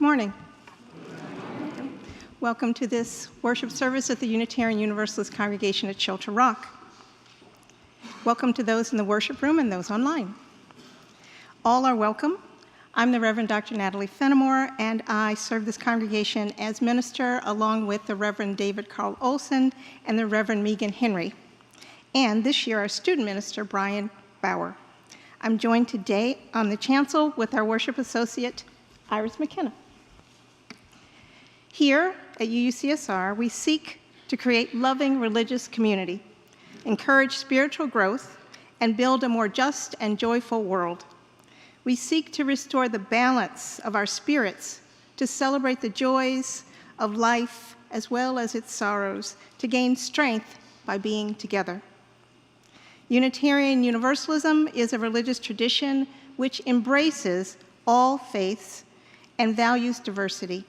morning. Welcome to this worship service at the Unitarian Universalist congregation at Shelter Rock. Welcome to those in the worship room and those online. All are welcome. I'm the Reverend Dr. Natalie Fenimore, and I serve this congregation as minister along with the Reverend David Carl Olson and the Reverend Megan Henry, and this year our student minister, Brian Bauer. I'm joined today on the chancel with our worship associate, Iris McKenna. Here at UUCSR, we seek to create loving religious community, encourage spiritual growth, and build a more just and joyful world. We seek to restore the balance of our spirits, to celebrate the joys of life as well as its sorrows, to gain strength by being together. Unitarian Universalism is a religious tradition which embraces all faiths and values diversity.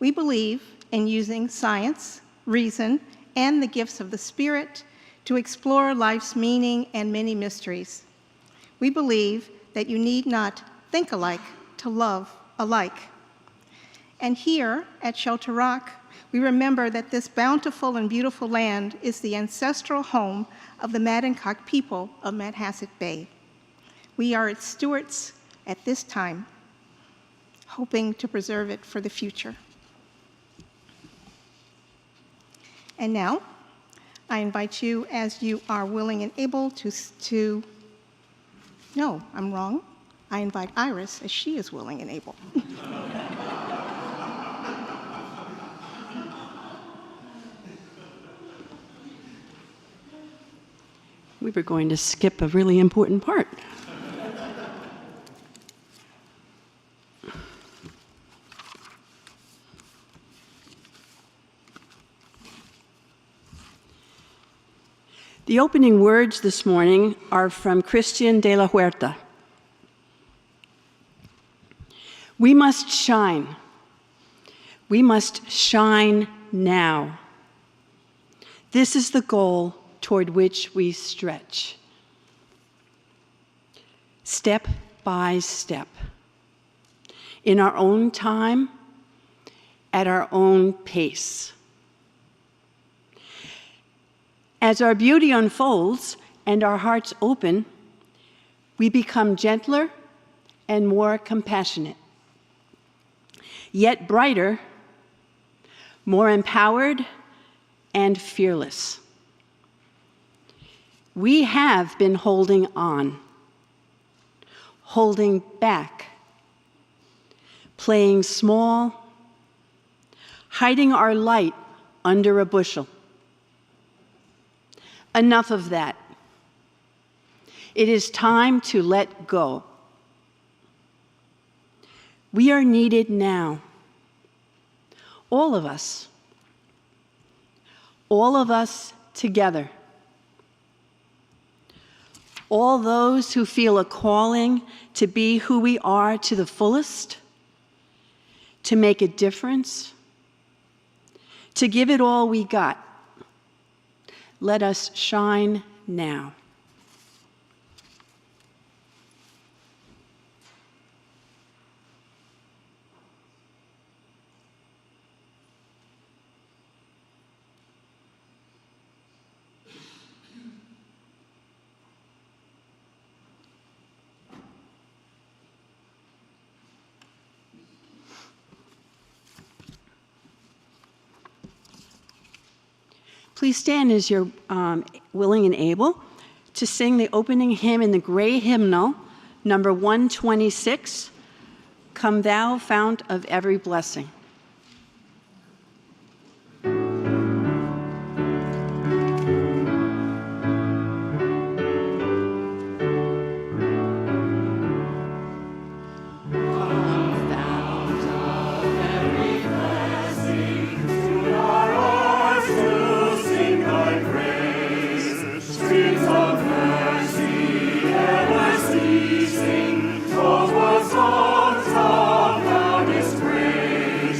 We believe in using science, reason, and the gifts of the Spirit to explore life's meaning and many mysteries. We believe that you need not think alike to love alike. And here at Shelter Rock, we remember that this bountiful and beautiful land is the ancestral home of the Madancock people of Manhasset Bay. We are its stewards at this time, hoping to preserve it for the future. And now, I invite you, as you are willing and able no, I'm wrong. I invite Iris, as she is willing and able. We were going to skip a really important part. The opening words this morning are from Christian de la Huerta. We must shine. We must shine now. This is the goal toward which we stretch. Step by step. In our own time, at our own pace. As our beauty unfolds and our hearts open, we become gentler and more compassionate, yet brighter, more empowered, and fearless. We have been holding on, holding back, playing small, hiding our light under a bushel. Enough of that. It is time to let go. We are needed now. All of us together. All those who feel a calling to be who we are to the fullest, to make a difference, to give it all we got. Let us shine now. Please stand as you're willing and able to sing the opening hymn in the gray hymnal, number 126, Come Thou Fount of Every Blessing. Sing, oh, what songs of loudest praise.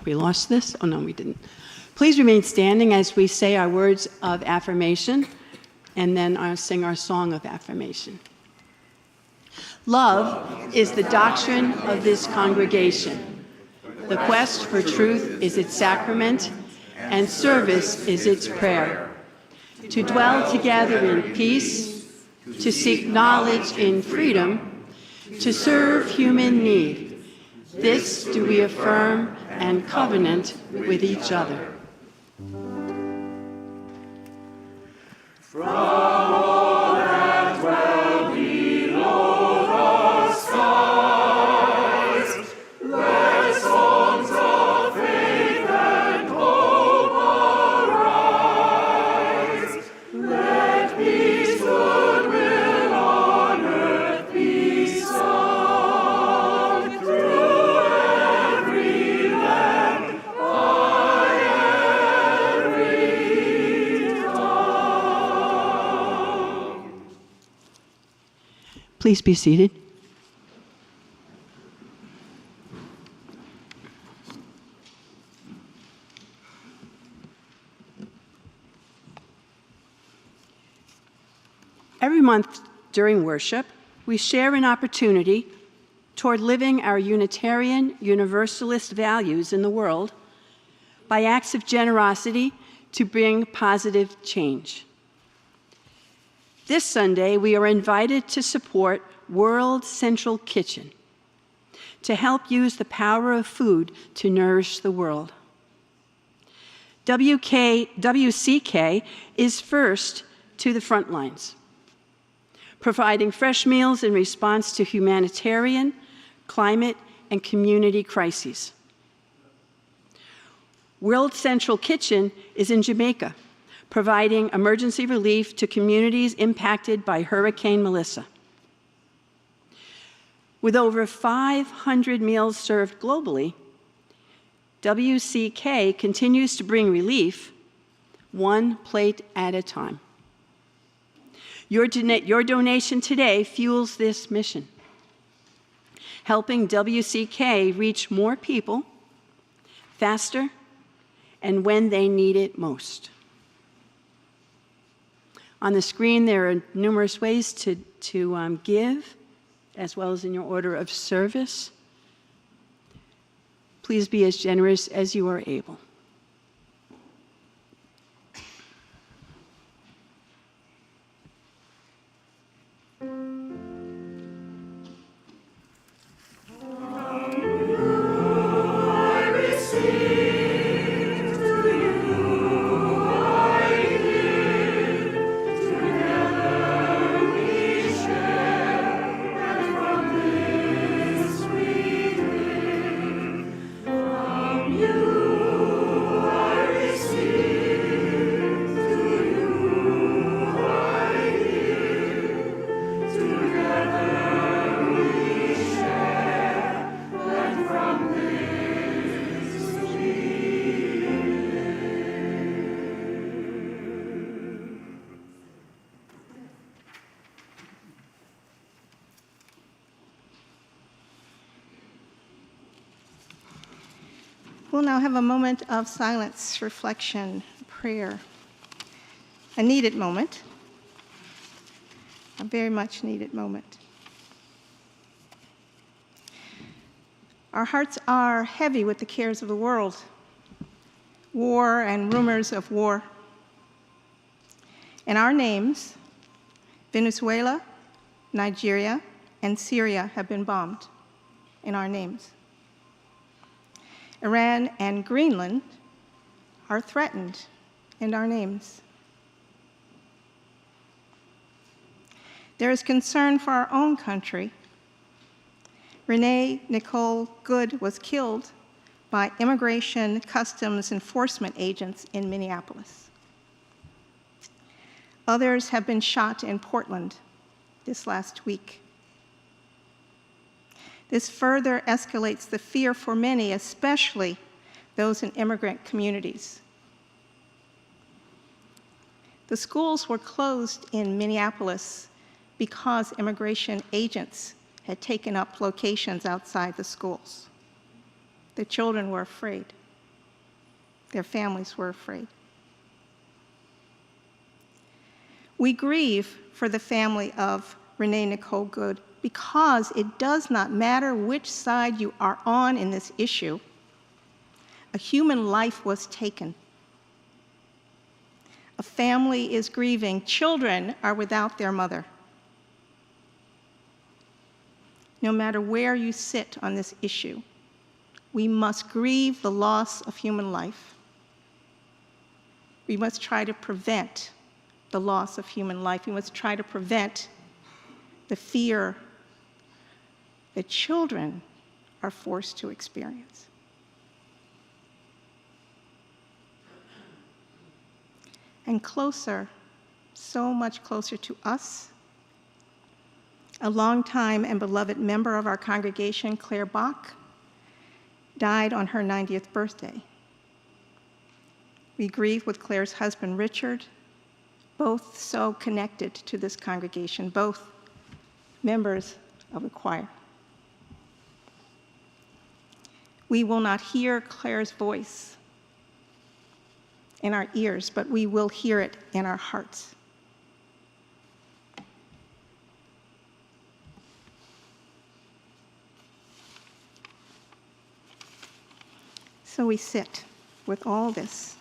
we lost this. Oh, no, we didn't. Please remain standing as we say our words of affirmation, and then I'll sing our song of affirmation. Love is the doctrine of this congregation. The quest for truth is its sacrament, and service is its prayer. To dwell together in peace, to seek knowledge in freedom, to serve human need. This do we affirm and covenant with each other. Please be seated. Every month during worship, we share an opportunity toward living our Unitarian Universalist values in the world by acts of generosity to bring positive change. This Sunday, we are invited to support World Central Kitchen to help use the power of food to nourish the world. WCK is first to the front lines, providing fresh meals in response to humanitarian, climate, and community crises. World Central Kitchen is in Jamaica, providing emergency relief to communities impacted by Hurricane Melissa. With over 500 meals served globally, WCK continues to bring relief one plate at a time. Your donation today fuels this mission, helping WCK reach more people faster and when they need it most. On the screen, there are numerous ways to give, as well as in your order of service. Please be as generous as you are able. We'll now have a moment of silence, reflection, prayer. A needed moment, a very much needed moment. Our hearts are heavy with the cares of the world, war and rumors of war. And our names, Venezuela, Nigeria, and Syria have been bombed in our names. Iran and Greenland are threatened in our names. There is concern for our own country. Renee Nicole Good was killed by Immigration Customs Enforcement agents in Minneapolis. Others have been shot in Portland this last week. This further escalates the fear for many, especially those in immigrant communities. The schools were closed in Minneapolis because immigration agents had taken up locations outside the schools. The children were afraid. Their families were afraid. We grieve for the family of Renee Nicole Good because it does not matter which side you are on in this issue. A human life was taken. A family is grieving. Children are without their mother. No matter where you sit on this issue, we must grieve the loss of human life. We must try to prevent the loss of human life. We must try to prevent the fear that children are forced to experience. And closer, so much closer to us, a longtime and beloved member of our congregation, Claire Bach, died on her 90th birthday. We grieve with Claire's husband, Richard, both so connected to this congregation, both members of the choir. We will not hear Claire's voice in our ears, but we will hear it in our hearts. So we sit with all this.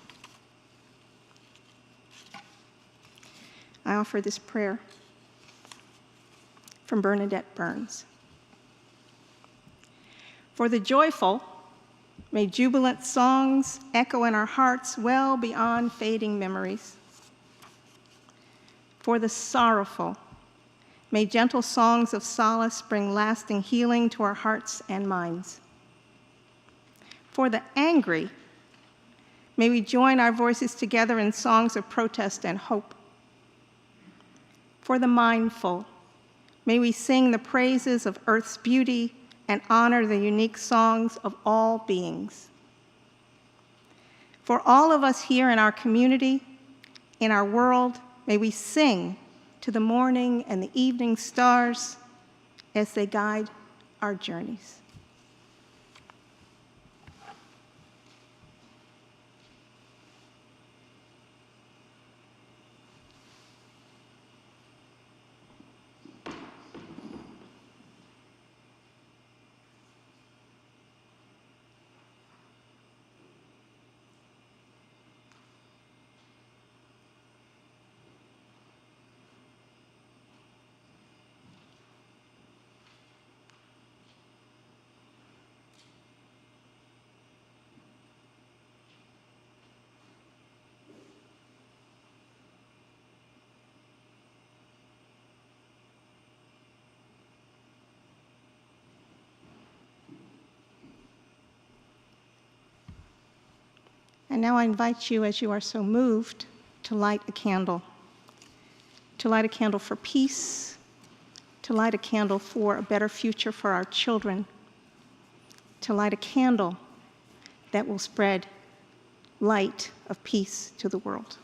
I offer this prayer from Bernadette Burns. For the joyful, may jubilant songs echo in our hearts well beyond fading memories. For the sorrowful, may gentle songs of solace bring lasting healing to our hearts and minds. For the angry, may we join our voices together in songs of protest and hope. For the mindful, may we sing the praises of earth's beauty and honor the unique songs of all beings. For all of us here in our community, in our world, may we sing to the morning and the evening stars as they guide our journeys. And now I invite you, as you are so moved, to light a candle. To light a candle for peace, to light a candle for a better future for our children, to light a candle that will spread light of peace to the world.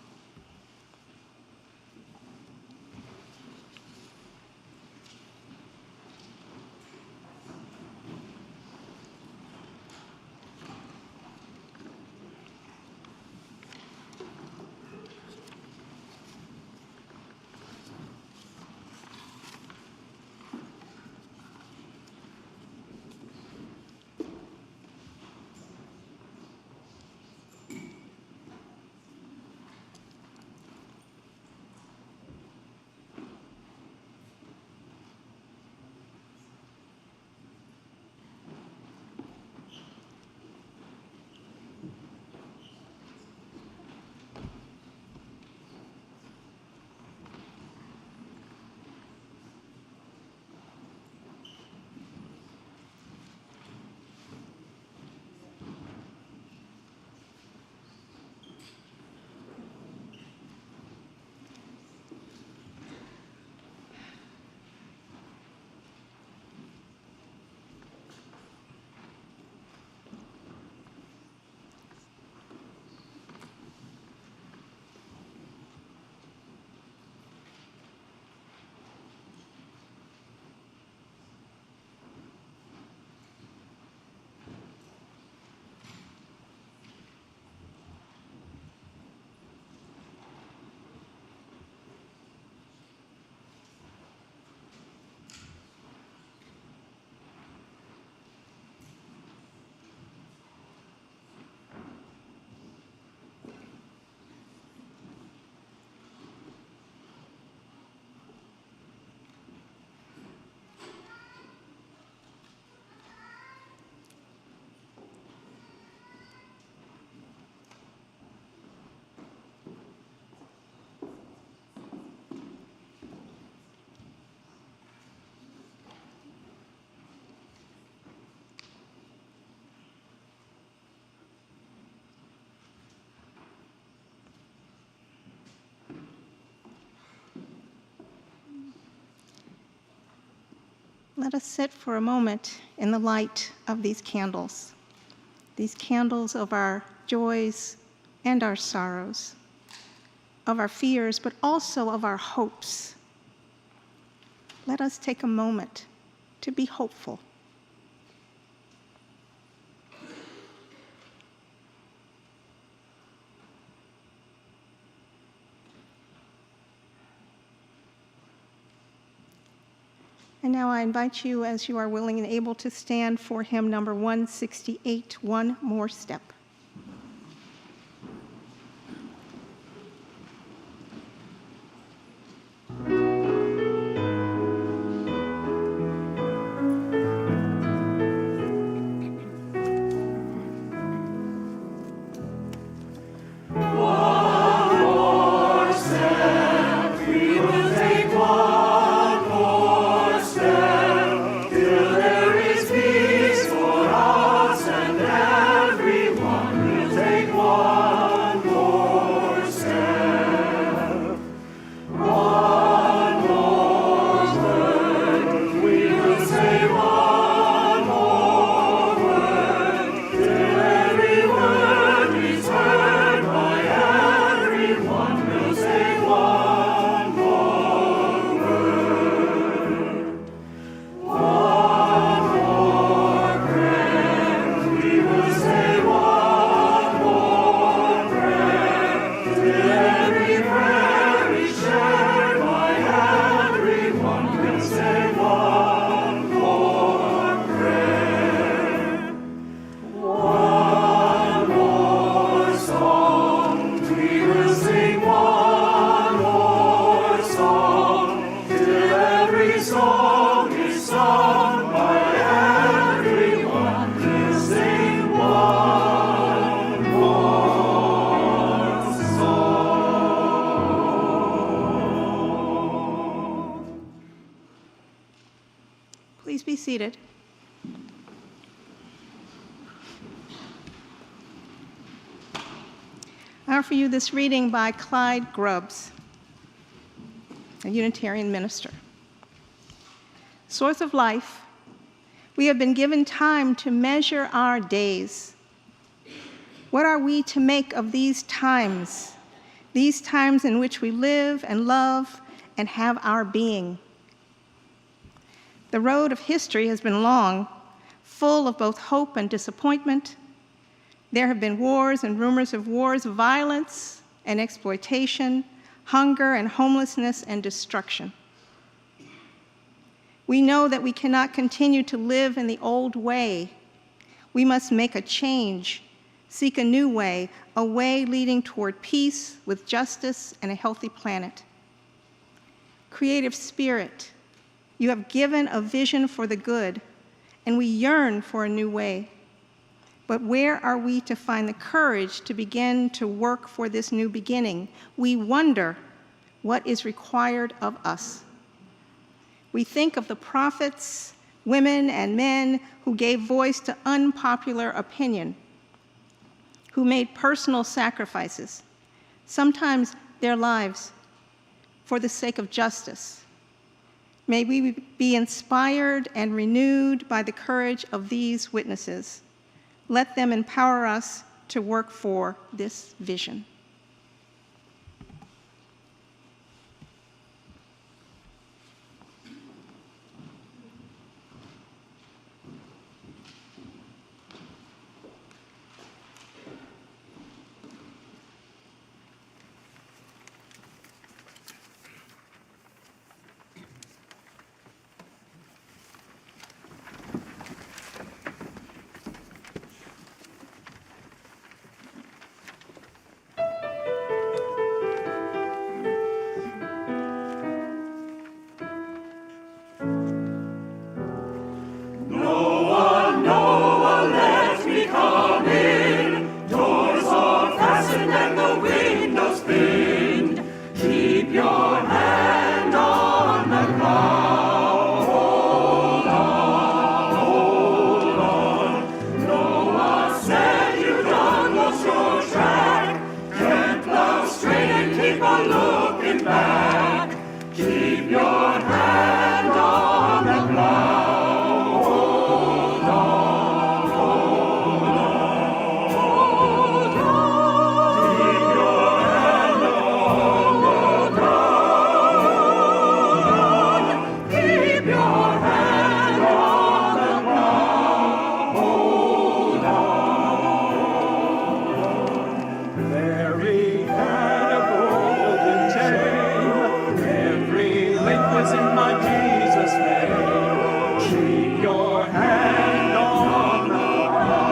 Let us sit for a moment in the light of these candles of our joys and our sorrows, of our fears, but also of our hopes. Let us take a moment to be hopeful. And now I invite you, as you are willing and able, to stand for hymn number 168, One More Step. Please be seated. I offer you this reading by Clyde Grubbs, a Unitarian minister. Source of life, we have been given time to measure our days. What are we to make of these times in which we live and love and have our being? The road of history has been long, full of both hope and disappointment. There have been wars and rumors of wars, violence and exploitation, hunger and homelessness and destruction. We know that we cannot continue to live in the old way. We must make a change, seek a new way, a way leading toward peace with justice and a healthy planet. Creative Spirit, you have given a vision for the good, and we yearn for a new way. But where are we to find the courage to begin to work for this new beginning? We wonder what is required of us. We think of the prophets, women, and men who gave voice to unpopular opinion, who made personal sacrifices, sometimes their lives, for the sake of justice. May we be inspired and renewed by the courage of these witnesses. Let them empower us to work for this vision. rise in my Jesus' name. Keep your hand on the plow.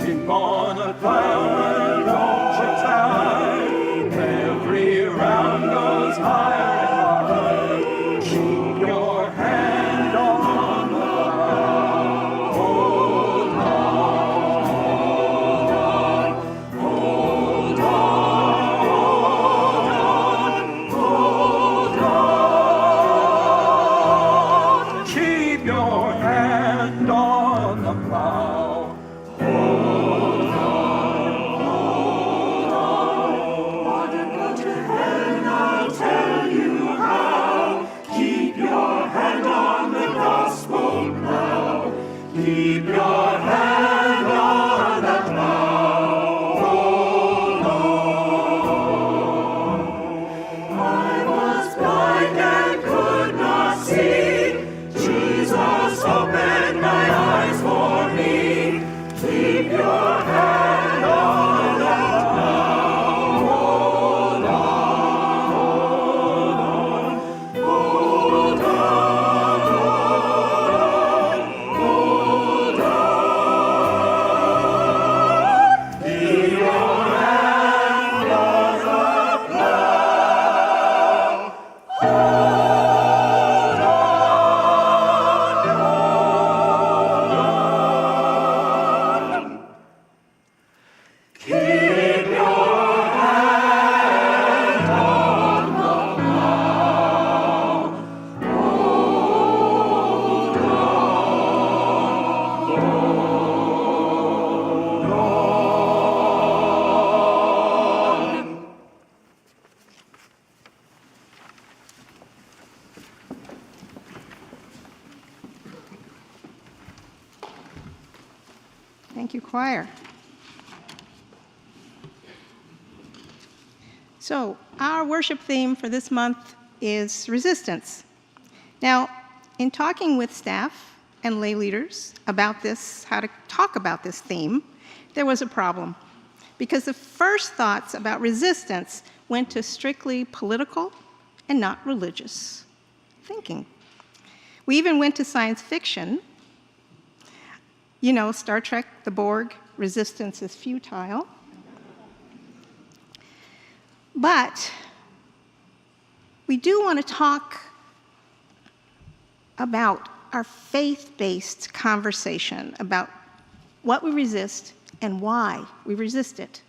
Keep on the plow and don't you tie. Every round goes higher and higher. Keep your hand on the plow. Hold on. Hold on. Hold on. Keep your hand on the plow. Hold on. Hold on. Want to go to heaven? I'll tell you how. Keep your hand on the gospel plow. Keep your hand on the plow. Hold on. I was blind and could not see. Jesus opened my eyes for me. Keep your hand on the plow. Hold on. Hold on. Hold on. Keep your hand on the plow. Hold on. Keep your hand on the plow. Hold on. Thank you, choir. So, our worship theme for this month is resistance. Now, in talking with staff and lay leaders about this, how to talk about this theme, there was a problem. Because the first thoughts about resistance went to strictly political and not religious thinking. We even went to science fiction. You know, Star Trek, the Borg, resistance is futile. But we do want to talk about our faith-based conversation about what we resist and why we resist it.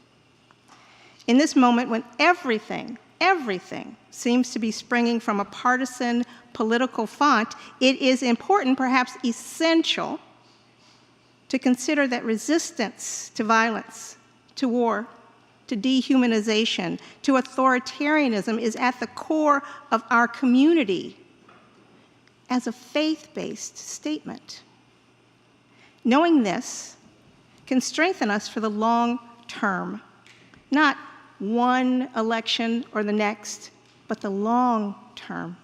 In this moment when everything seems to be springing from a partisan political font, it is important, perhaps essential, to consider that resistance to violence, to war, to dehumanization, to authoritarianism is at the core of our community as a faith-based statement. Knowing this can strengthen us for the long term, not one election or the next, but the long term.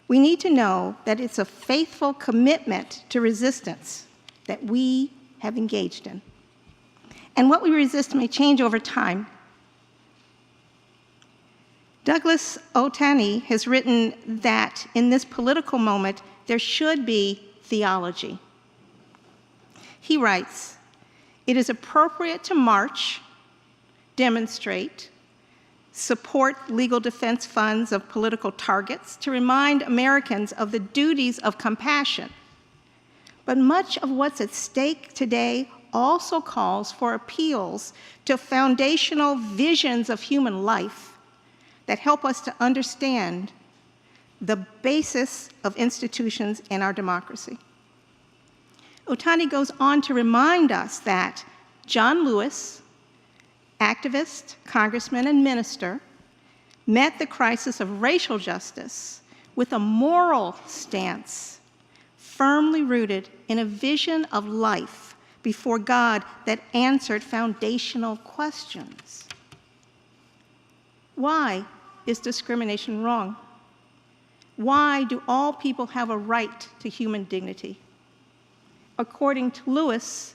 We need to know that it's a faithful commitment to resistance that we have engaged in. And what we resist may change over time. Douglas Otani has written that in this political moment, there should be theology. He writes, "It is appropriate to march, demonstrate, support legal defense funds of political targets to remind Americans of the duties of compassion. But much of what's at stake today also calls for appeals to foundational visions of human life that help us to understand the basis of institutions in our democracy." Otani goes on to remind us that John Lewis, activist, congressman, and minister, met the crisis of racial justice with a moral stance firmly rooted in a vision of life before God that answered foundational questions. Why is discrimination wrong? Why do all people have a right to human dignity? According to Lewis,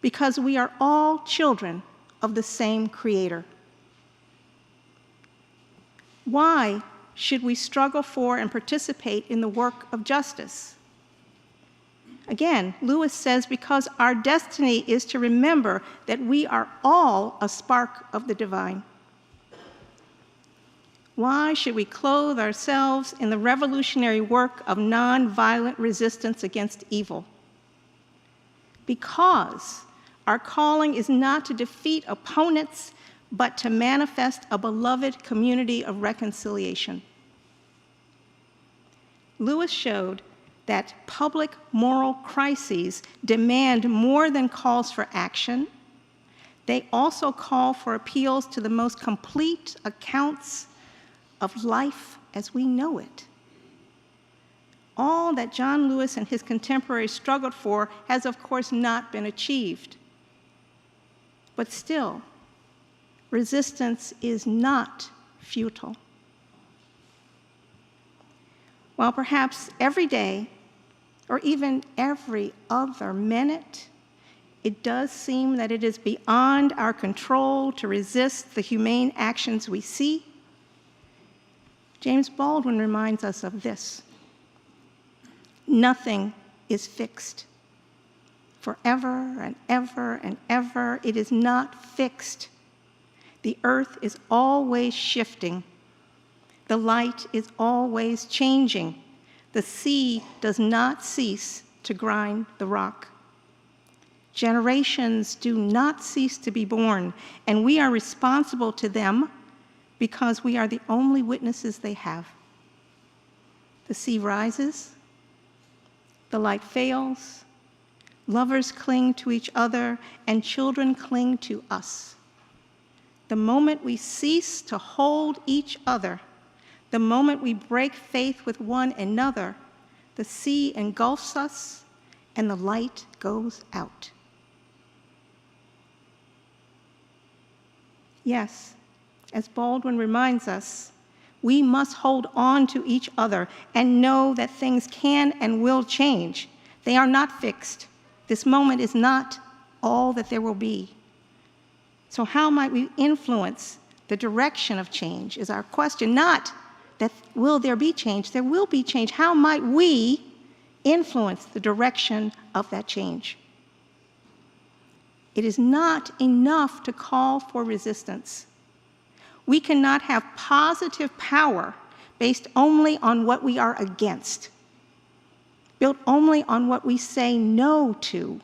because we are all children of the same Creator. Why should we struggle for and participate in the work of justice? Again, Lewis says, because our destiny is to remember that we are all a spark of the divine. Why should we clothe ourselves in the revolutionary work of nonviolent resistance against evil? Because our calling is not to defeat opponents, but to manifest a beloved community of reconciliation. Lewis showed that public moral crises demand more than calls for action. They also call for appeals to the most complete accounts of life as we know it. All that John Lewis and his contemporaries struggled for has, of course, not been achieved. But still, resistance is not futile. While perhaps every day, or even every other minute, it does seem that it is beyond our control to resist the humane actions we see, James Baldwin reminds us of this: nothing is fixed. Forever and ever and ever, it is not fixed. The earth is always shifting. The light is always changing. The sea does not cease to grind the rock. Generations do not cease to be born, and we are responsible to them because we are the only witnesses they have. The sea rises, the light fails, lovers cling to each other, and children cling to us. The moment we cease to hold each other, the moment we break faith with one another, the sea engulfs us and the light goes out. Yes, as Baldwin reminds us, we must hold on to each other and know that things can and will change. They are not fixed. This moment is not all that there will be. So how might we influence the direction of change is our question. Not that will there be change, there will be change. How might we influence the direction of that change? It is not enough to call for resistance. We cannot have positive power based only on what we are against, built only on what we say no to.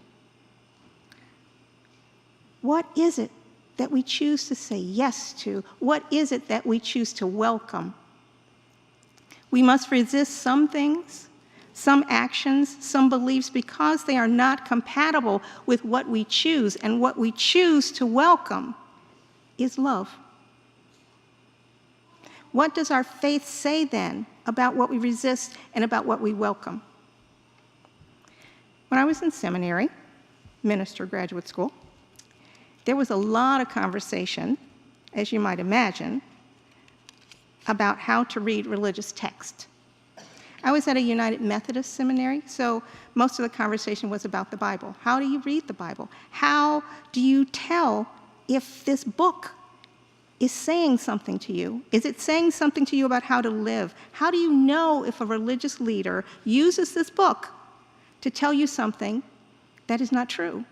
What is it that we choose to say yes to? What is it that we choose to welcome? We must resist some things, some actions, some beliefs because they are not compatible with what we choose, and what we choose to welcome is love. What does our faith say then about what we resist and about what we welcome? When I was in seminary, minister graduate school, there was a lot of conversation, as you might imagine, about how to read religious text. I was at a United Methodist seminary, so most of the conversation was about the Bible. How do you read the Bible? How do you tell if this book is saying something to you? Is it saying something to you about how to live? How do you know if a religious leader uses this book to tell you something that is not true?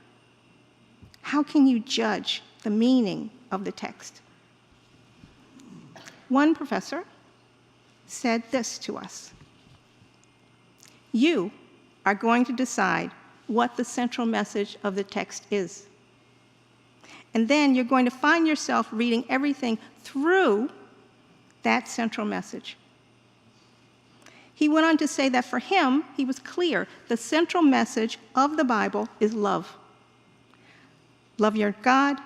How can you judge the meaning of the text? One professor said this to us: you are going to decide what the central message of the text is. And then you're going to find yourself reading everything through that central message. He went on to say that for him, he was clear, the central message of the Bible is love. Love your God,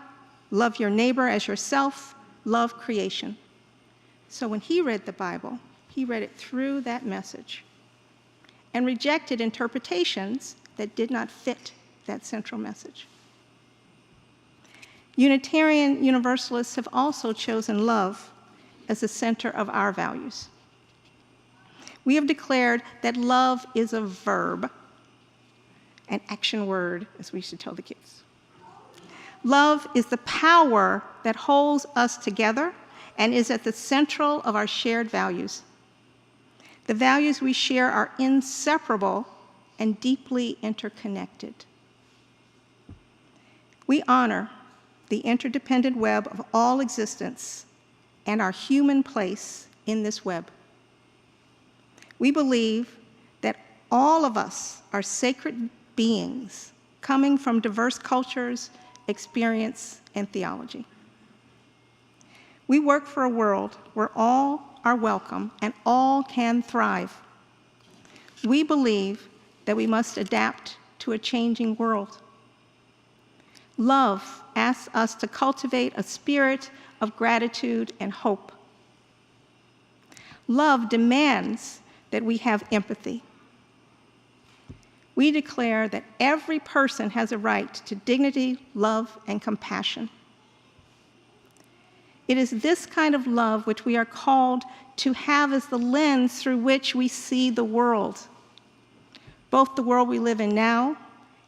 love your neighbor as yourself, love creation. So when he read the Bible, he read it through that message and rejected interpretations that did not fit that central message. Unitarian Universalists have also chosen love as the center of our values. We have declared that love is a verb, an action word, as we used to tell the kids. Love is the power that holds us together and is at the central of our shared values. The values we share are inseparable and deeply interconnected. We honor the interdependent web of all existence and our human place in this web. We believe that all of us are sacred beings coming from diverse cultures, experience, and theology. We work for a world where all are welcome and all can thrive. We believe that we must adapt to a changing world. Love asks us to cultivate a spirit of gratitude and hope. Love demands that we have empathy. We declare that every person has a right to dignity, love, and compassion. It is this kind of love which we are called to have as the lens through which we see the world, both the world we live in now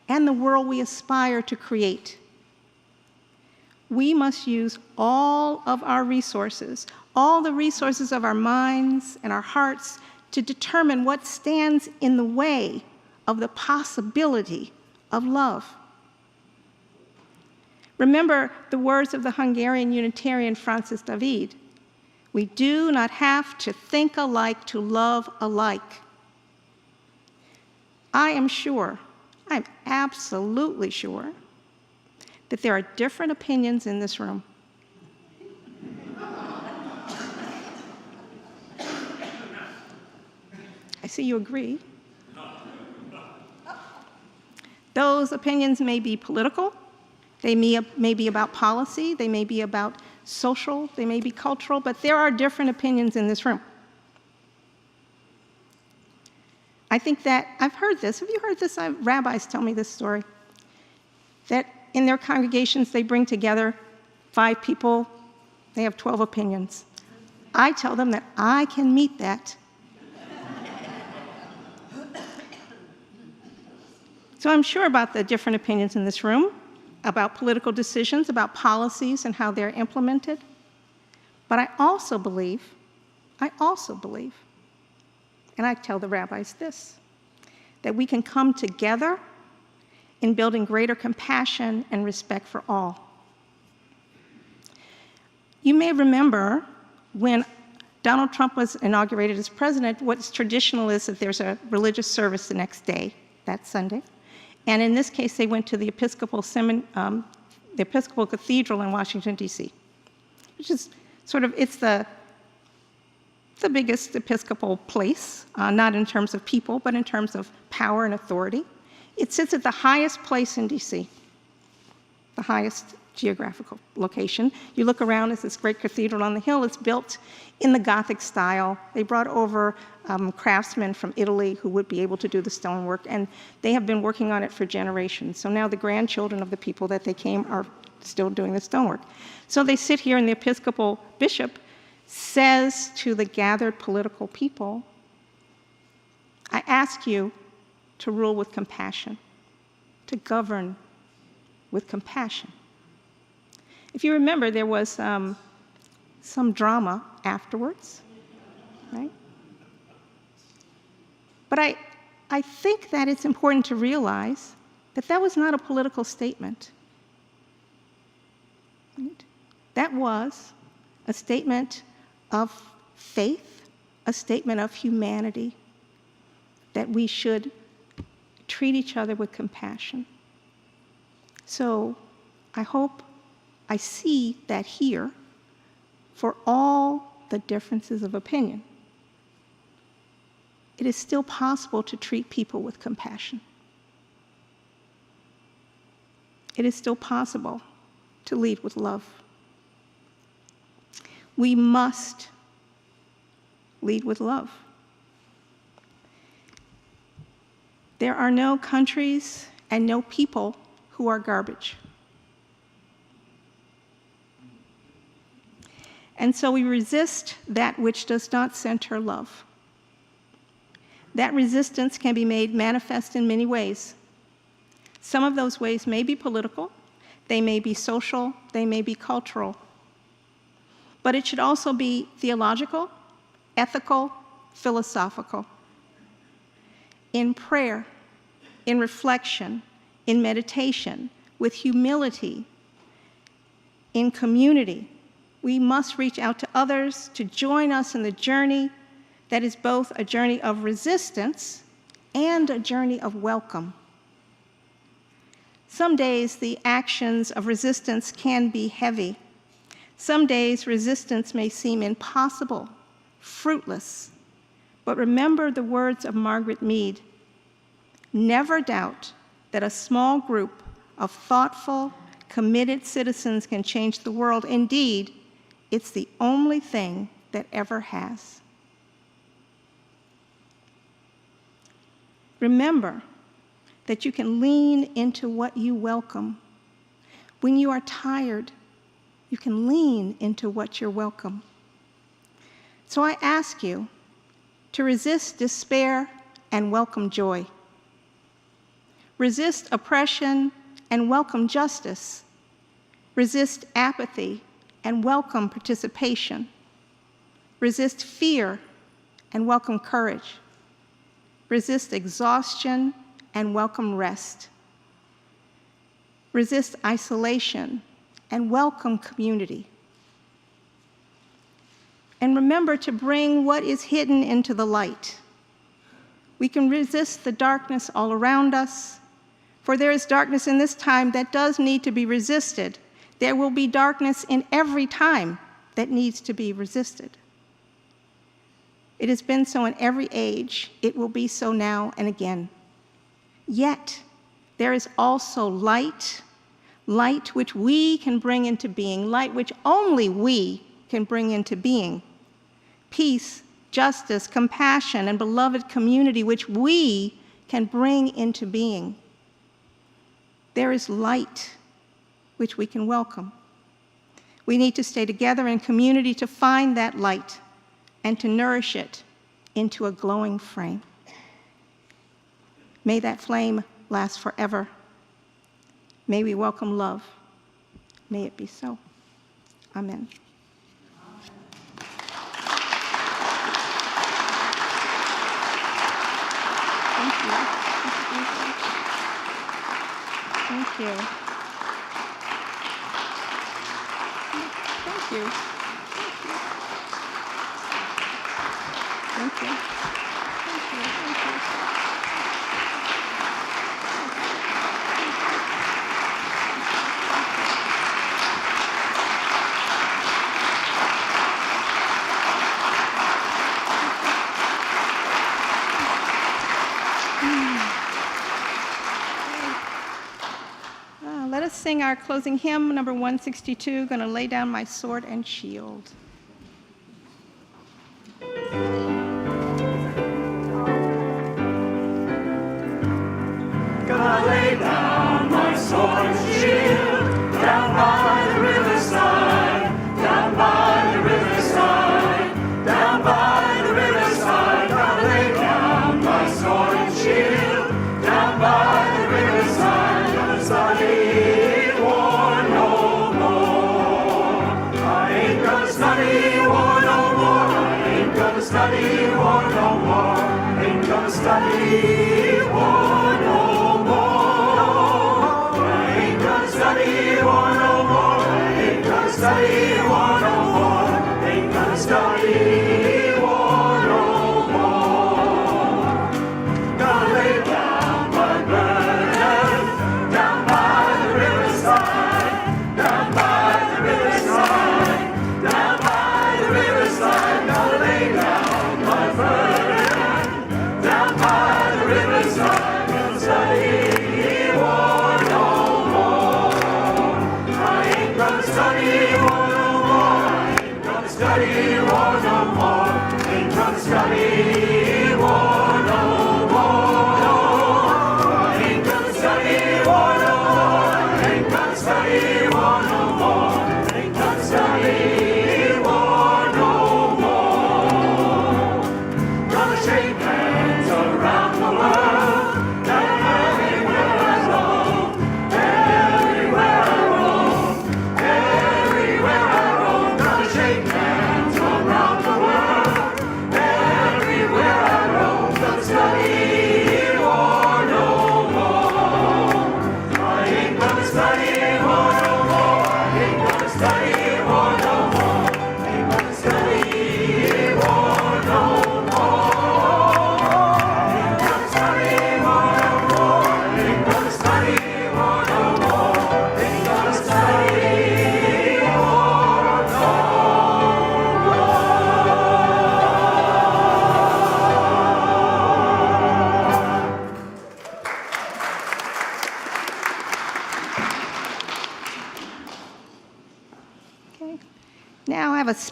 and the world we aspire to create. We must use all of our resources, all the resources of our minds and our hearts, to determine what stands in the way of the possibility of love. Remember the words of the Hungarian Unitarian Francis David: "We do not have to think alike to love alike." I am sure, I'm absolutely sure, that there are different opinions in this room. I see you agree. Those opinions may be political, they may be about policy, they may be about social, they may be cultural, but there are different opinions in this room. I think that, I've heard this, have you heard this? Rabbis tell me this story, that in their congregations they bring together 5 people, they have 12 opinions. I tell them that I can meet that. So I'm sure about the different opinions in this room, about political decisions, about policies and how they're implemented. But I also believe, and I tell the rabbis this, that we can come together in building greater compassion and respect for all. You may remember when Donald Trump was inaugurated as president, what's traditional is that there's a religious service the next day, that Sunday. And in this case, they went to the Episcopal Cathedral in Washington, D.C., which is sort of, it's the biggest Episcopal place, not in terms of people, but in terms of power and authority. It sits at the highest place in D.C., the highest geographical location. You look around, it's this great cathedral on the hill. It's built in the Gothic style. They brought over craftsmen from Italy who would be able to do the stonework, and they have been working on it for generations. So now the grandchildren of the people that they came are still doing the stonework. So they sit here, and the Episcopal bishop says to the gathered political people, I ask you to rule with compassion, to govern with compassion. If you remember, there was some drama afterwards, right? But I think that it's important to realize that that was not a political statement. Right? That was a statement of faith, a statement of humanity, that we should treat each other with compassion. So I hope I see that here for all the differences of opinion. It is still possible to treat people with compassion. It is still possible to lead with love. We must lead with love. There are no countries and no people who are garbage. And so we resist that which does not center love. That resistance can be made manifest in many ways. Some of those ways may be political, they may be social, they may be cultural. but it should also be theological, ethical, philosophical. In prayer, in reflection, in meditation, with humility, in community, we must reach out to others to join us in the journey that is both a journey of resistance and a journey of welcome. Some days the actions of resistance can be heavy. Some days resistance may seem impossible, fruitless. But remember the words of Margaret Mead: never doubt that a small group of thoughtful, committed citizens can change the world. Indeed, it's the only thing that ever has. Remember that you can lean into what you welcome. When you are tired, you can lean into what you're welcome. So I ask you to resist despair and welcome joy. Resist oppression and welcome justice. Resist apathy and welcome participation. Resist fear and welcome courage. Resist exhaustion and welcome rest. Resist isolation and welcome community. And remember to bring what is hidden into the light. We can resist the darkness all around us, for there is darkness in this time that does need to be resisted. There will be darkness in every time that needs to be resisted. It has been so in every age. It will be so now and again. Yet, there is also light, light which we can bring into being, light which only we can bring into being. Peace, justice, compassion, and beloved community which we can bring into being. There is light which we can welcome. We need to stay together in community to find that light and to nourish it into a glowing flame. May that flame last forever. May we welcome love. May it be so. Amen. Thank you. Thank you. Thank you. Thank you. Thank you. Thank you. Let us sing our closing hymn, number 162, "Gonna Lay Down My Sword and Shield." Gonna lay down my sword and shield down by the riverside, down by the riverside, down by the riverside. Gonna lay down my sword and shield down by the riverside. Gonna study war no more. I ain't gonna study war no more. I ain't gonna study war no more. Ain't gonna study war no more. Ain't gonna study war no more. Ain't gonna study war no more. Ain't gonna study war no more. Gonna lay down my burden down by the riverside, down by the riverside, down by the riverside. Gonna lay down my burden down by the riverside. Gonna study war no more. I ain't gonna study war no more. I ain't gonna study war no more. Ain't gonna study war no more. I ain't gonna study war no more. Ain't gonna study war no more. Ain't gonna study war no more. Gonna shake hands around the world. Everywhere I roam, everywhere I roam, everywhere I roam. Gonna shake hands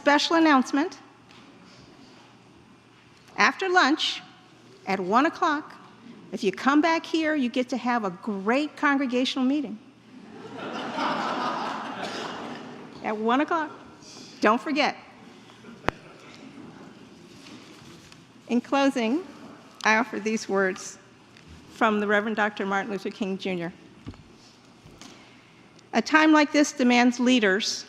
special announcement. After lunch, at 1 o'clock, if you come back here, you get to have a great congregational meeting. At 1 o'clock. Don't forget. In closing, I offer these words from the Reverend Dr. Martin Luther King, Jr. A time like this demands leaders,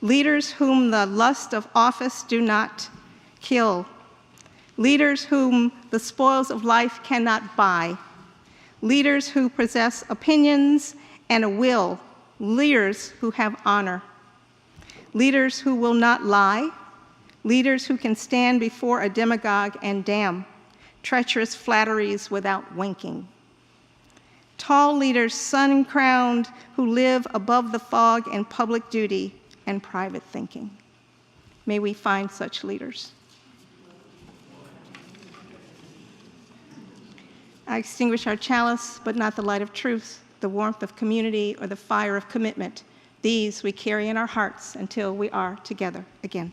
leaders whom the lust of office do not kill, leaders whom the spoils of life cannot buy, leaders who possess opinions and a will, leaders who have honor, leaders who will not lie, leaders who can stand before a demagogue and damn treacherous flatteries without winking. Tall leaders, sun-crowned, who live above the fog in public duty and private thinking. May we find such leaders. I extinguish our chalice, but not the light of truth, the warmth of community, or the fire of commitment. These we carry in our hearts until we are together again.